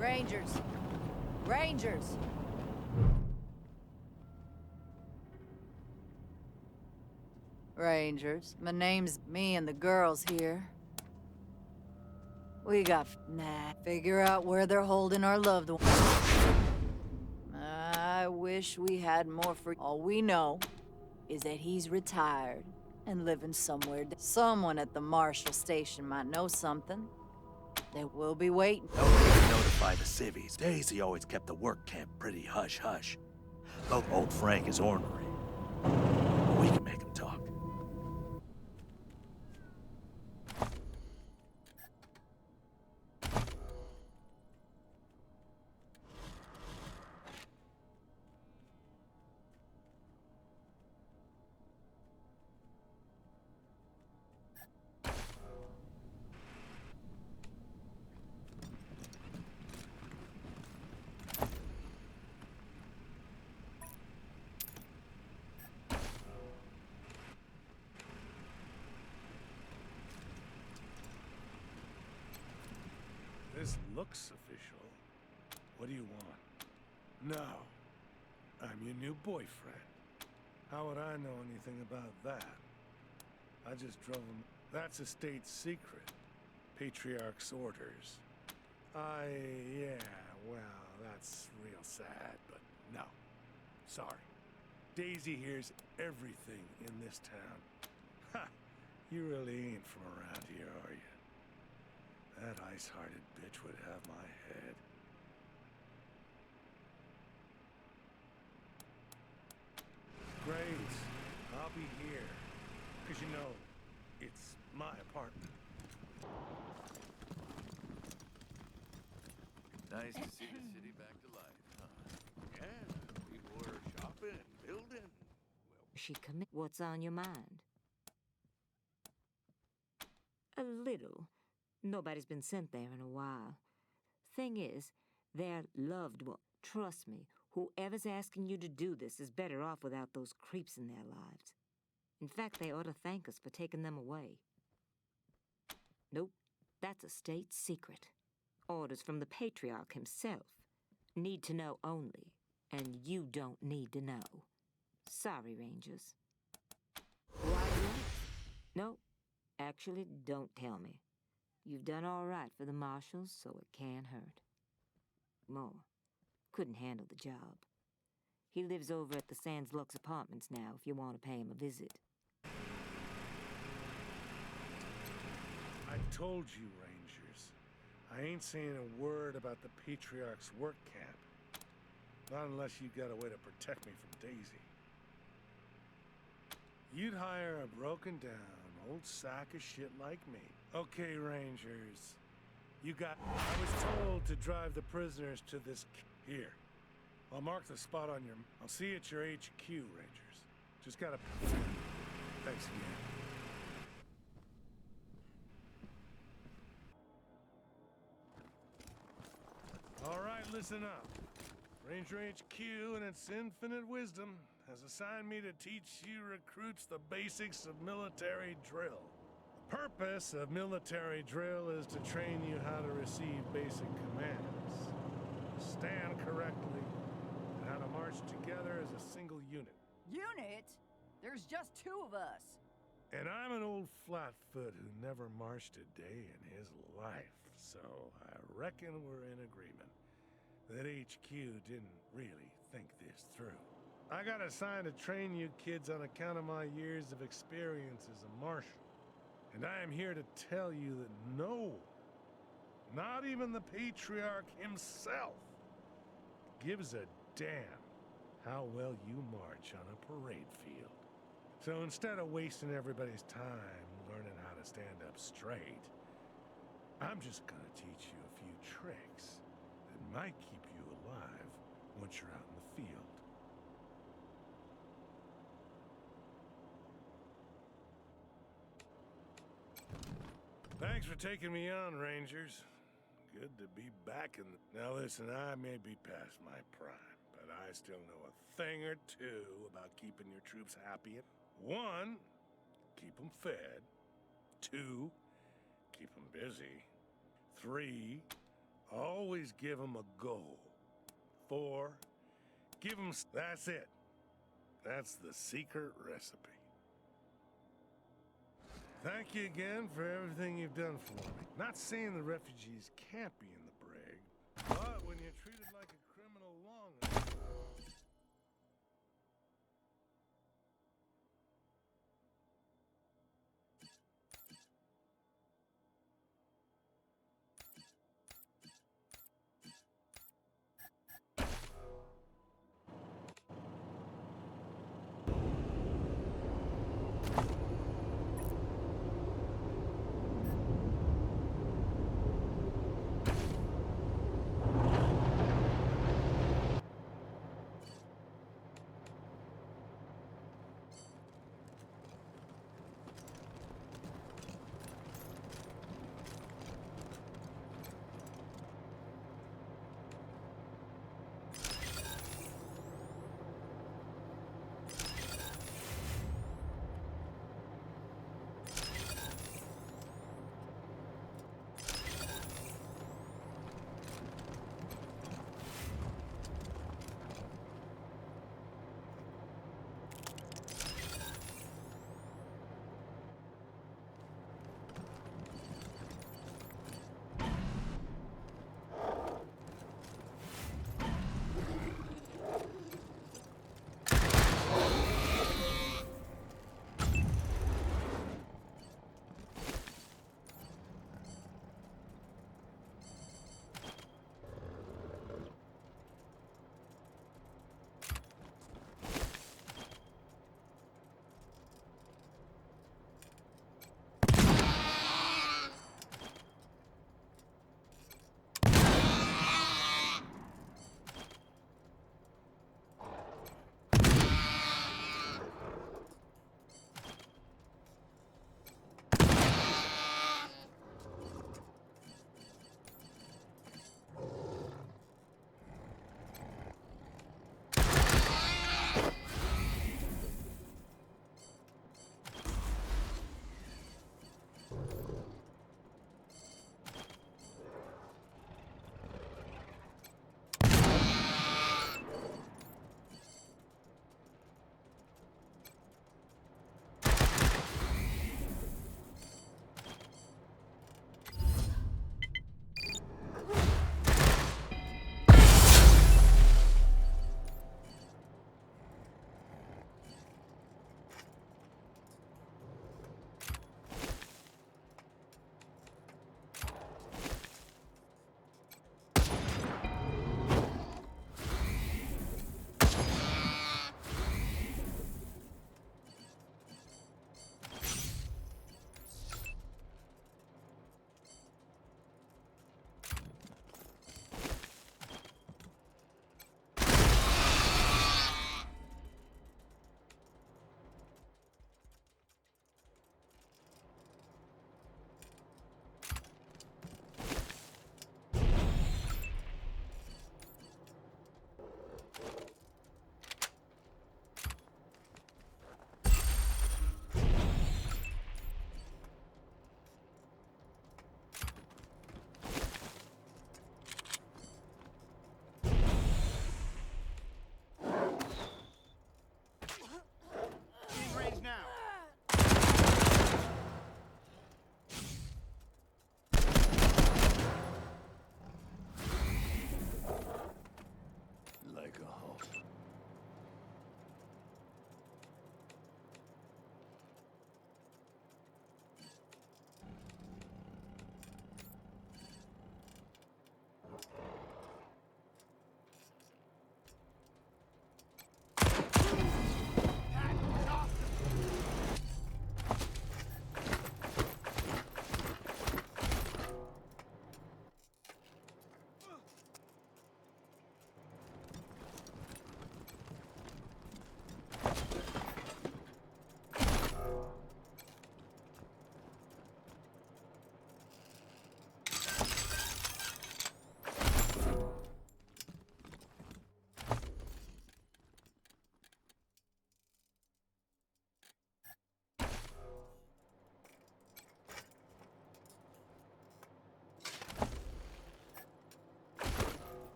Rangers! Rangers! Rangers. My name's me and the girls here. We got... Figure out where they're holding our loved ones. I wish we had more for... All we know is that he's retired and living somewhere. Someone at the Marshal Station might know something. They will be waiting. Don't need to notify the civvies. Daisy always kept the work camp pretty hush-hush. Though old Frank is ornery. We can make him talk. This looks official. What do you want? No. I'm your new boyfriend. How would I know anything about that? I just drove him. That's a state secret. Patriarch's orders. Yeah, well, that's real sad, but no. Sorry. Daisy hears everything in this town. Ha! You really ain't from around here, are you? That ice-hearted bitch would have my head. Great. I'll be here. Because you know, it's my apartment. Nice to see the city back to life, huh? Yeah, people were shopping, building. She commit. What's on your mind? A little. Nobody's been sent there in a while. Thing is, they're loved one. Trust me, whoever's asking you to do this is better off without those creeps in their lives. In fact, they ought to thank us for taking them away. Nope, that's a state secret. Orders from the Patriarch himself. Need to know only, and you don't need to know. Sorry, Rangers. Why not? No, actually, don't tell me. You've done all right for the Marshals, so it can't hurt. More. Couldn't handle the job. He lives over at the Sands Lux Apartments now, if you want to pay him a visit. I told you, Rangers. I ain't saying a word about the Patriarch's work camp. Not unless you got a way to protect me from Daisy. You'd hire a broken down old sack of shit like me. Okay, Rangers. I was told to drive the prisoners to this... Here. I'll mark the spot on your... I'll see you at your HQ, Rangers. Just gotta... Thanks again. All right, listen up. Ranger HQ and its infinite wisdom has assigned me to teach you recruits the basics of military drill. The purpose of military drill is to train you how to receive basic commands, stand correctly, and how to march together as a single unit. Unit? There's just two of us. And I'm an old flatfoot who never marched a day in his life, so I reckon we're in agreement that HQ didn't really think this through. I got assigned to train you kids on account of my years of experience as a marshal. And I am here to tell you that no, not even the Patriarch himself, gives a damn how well you march on a parade field. So instead of wasting everybody's time learning how to stand up straight, I'm just gonna teach you a few tricks that might keep you alive once you're out in the field. Thanks for taking me on, Rangers. Good to be back in the... Now listen, I may be past my prime, but I still know a thing or two about keeping your troops happy. 1, keep them fed. 2, keep them busy. 3, always always give them a goal. 4, give them... That's it. That's the secret recipe. Thank you again for everything you've done for me. Not saying the refugees can't be in the brig, but when you're treated like a criminal long enough...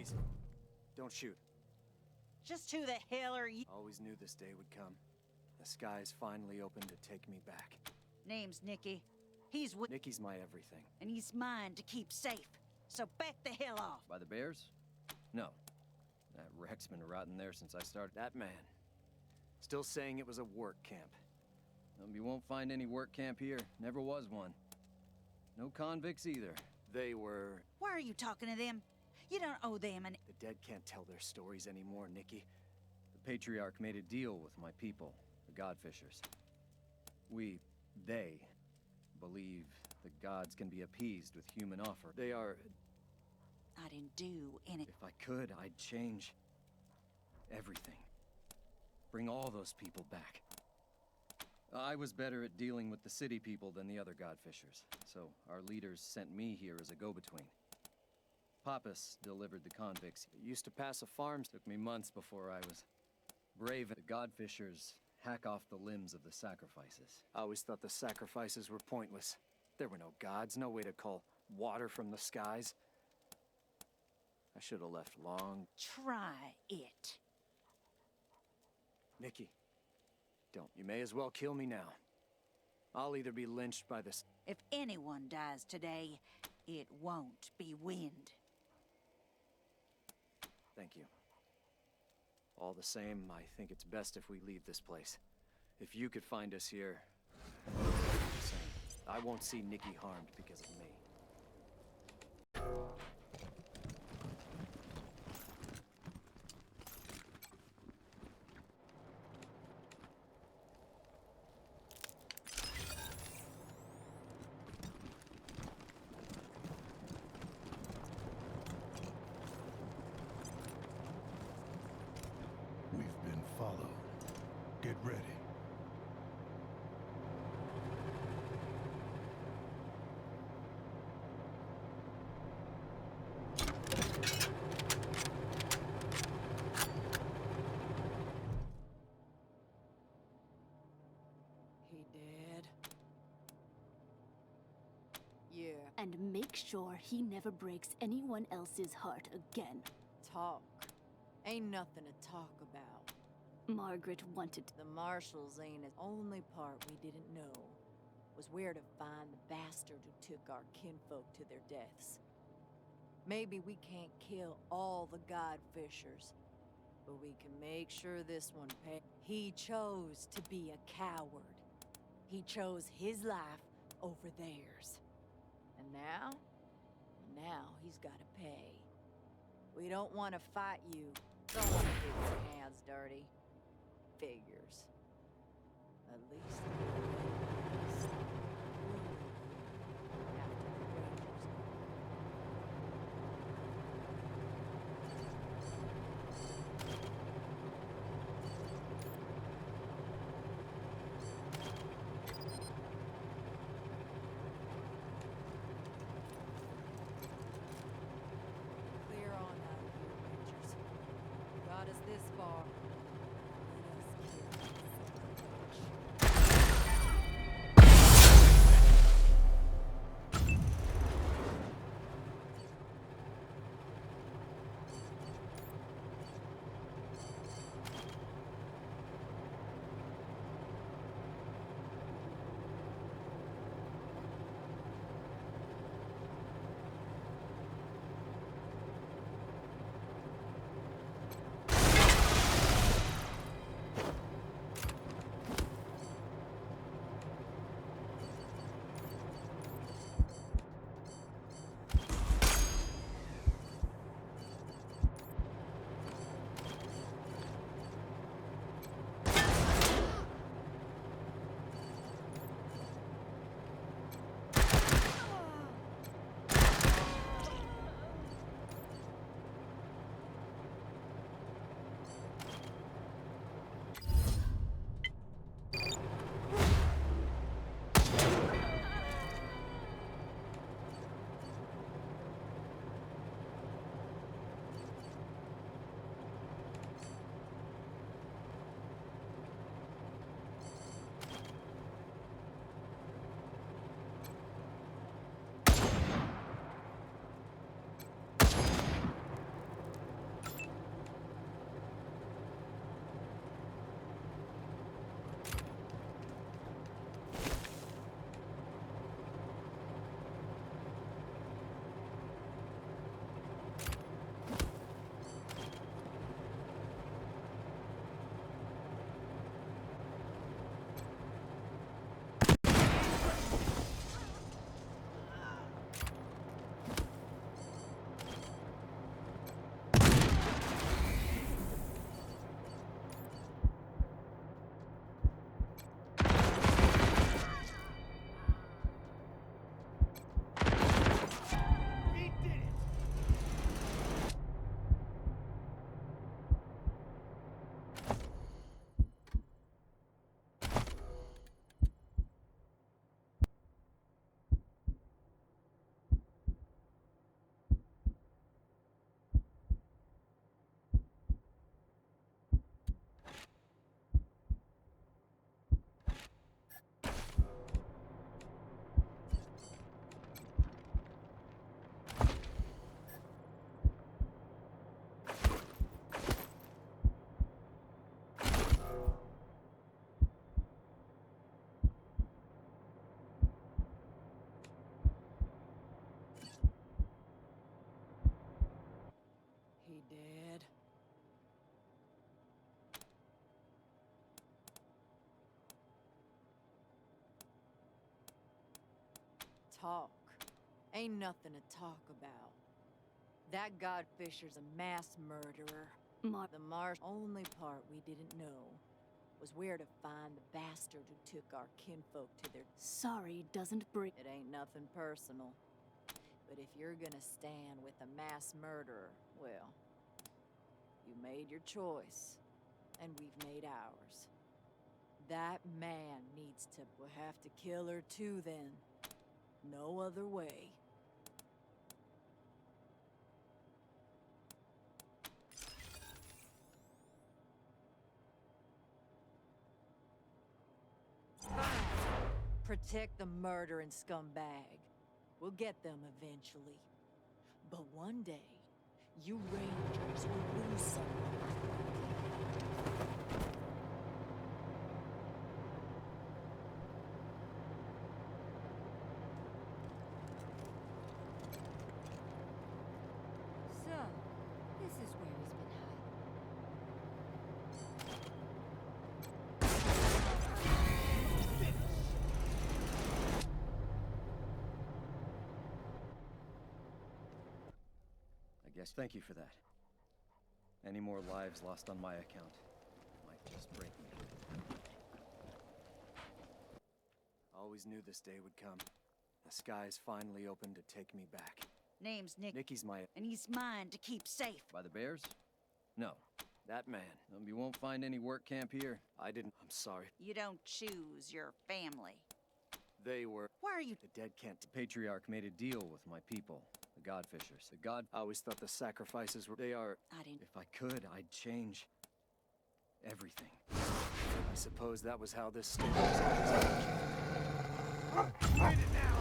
Please, don't shoot. Just who the hell are you? Always knew this day would come. The skies finally opened to take me back. Name's Nicky. He's with, Nicky's my everything. and he's mine to keep safe. So back the hell off. By the bears? No. That wreck's been rotting there since I started. That man, still saying it was a work camp. You won't find any work camp here. Never was one. No convicts either. They were... Why are you talking to them? You don't owe them an... The dead can't tell their stories anymore, Nicky. The Patriarch made a deal with my people, the Godfishers. They, believe the gods can be appeased with human offer. They are... I didn't do any... If I could, I'd change everything. Bring all those people back. I was better at dealing with the city people than the other Godfishers, so our leaders sent me here as a go-between. Pappas delivered the convicts. It used to pass a farm. Took me months before I was brave. The Godfishers hack off the limbs of the sacrifices. I always thought the sacrifices were pointless. There were no gods, no way to call water from the skies. I should have left long. Try it. Nicky, don't. You may as well kill me now. I'll either be lynched by this... If anyone dies today, it won't be wind. Thank you. All the same, I think it's best if we leave this place. If you could find us here, I won't see Nicky harmed because of me. We've been followed. Get ready. He dead? Yeah. And make sure he never breaks anyone else's heart again. Talk. Ain't nothing to talk about. Margaret wanted... The marshals ain't the only part we didn't know was where to find the bastard who took our kinfolk to their deaths. Maybe we can't kill all the Godfishers, but we can make sure this one pays. He chose to be a coward. He chose his life over theirs. And now he's gotta pay. We don't want to fight you. Don't want to get your hands dirty. Figures. At least... Clear on out of here, Rangers. Got us this far. Let us kill this bitch. talk. Ain't nothing to talk about. That Godfisher's a mass murderer. The only part we didn't know was where to find the bastard who took our kinfolk to their... Sorry doesn't bring... It ain't nothing personal. But if you're gonna stand with a mass murderer, well, you made your choice, and we've made ours. That man needs to... We'll have to kill her too, then. No other way. Protect the murdering scumbag. We'll get them eventually. But one day, you Rangers will lose someone. So, this is where he's been hiding. I guess thank you for that. Any more lives lost on my account might just break me. Always knew this day would come. The skies finally opened to take me back. Name's Nick, Nicky's my... and he's mine to keep safe. By the bears? No. That man. You won't find any work camp here. I didn't... I'm sorry. You don't choose your family. They were... Why are you... The dead can't... The Patriarch made a deal with my people, the Godfishers. The God... I always thought the sacrifices were... They are... I didn't... If I could, I'd change everything. I suppose that was how this story was always... Find it now!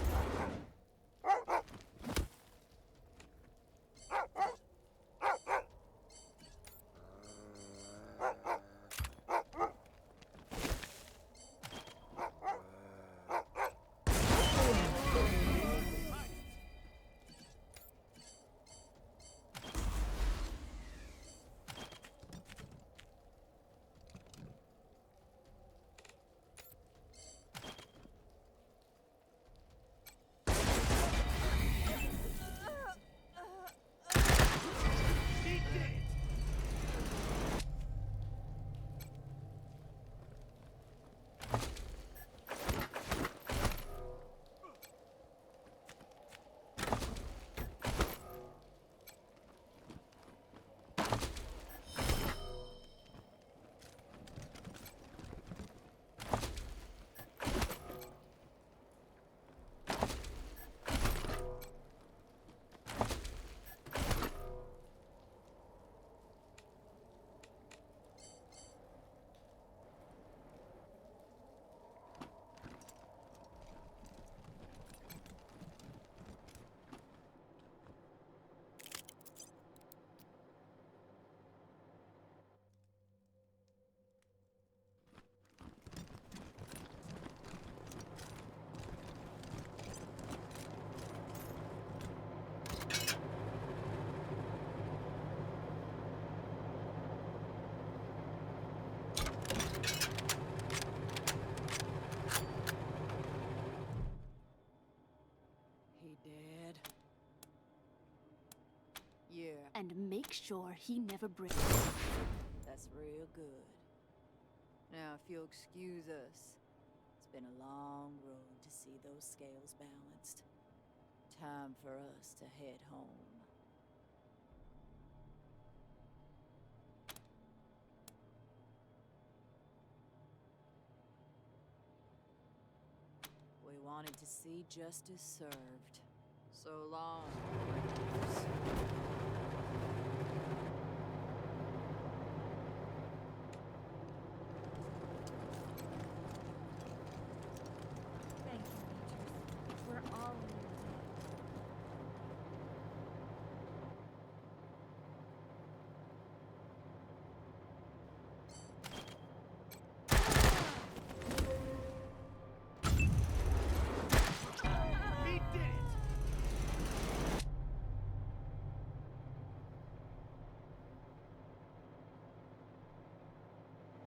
And make sure he never breaks. That's real good. Now, if you'll excuse us, it's been a long road to see those scales balanced. Time for us to head home. We wanted to see justice served. So long, Rangers.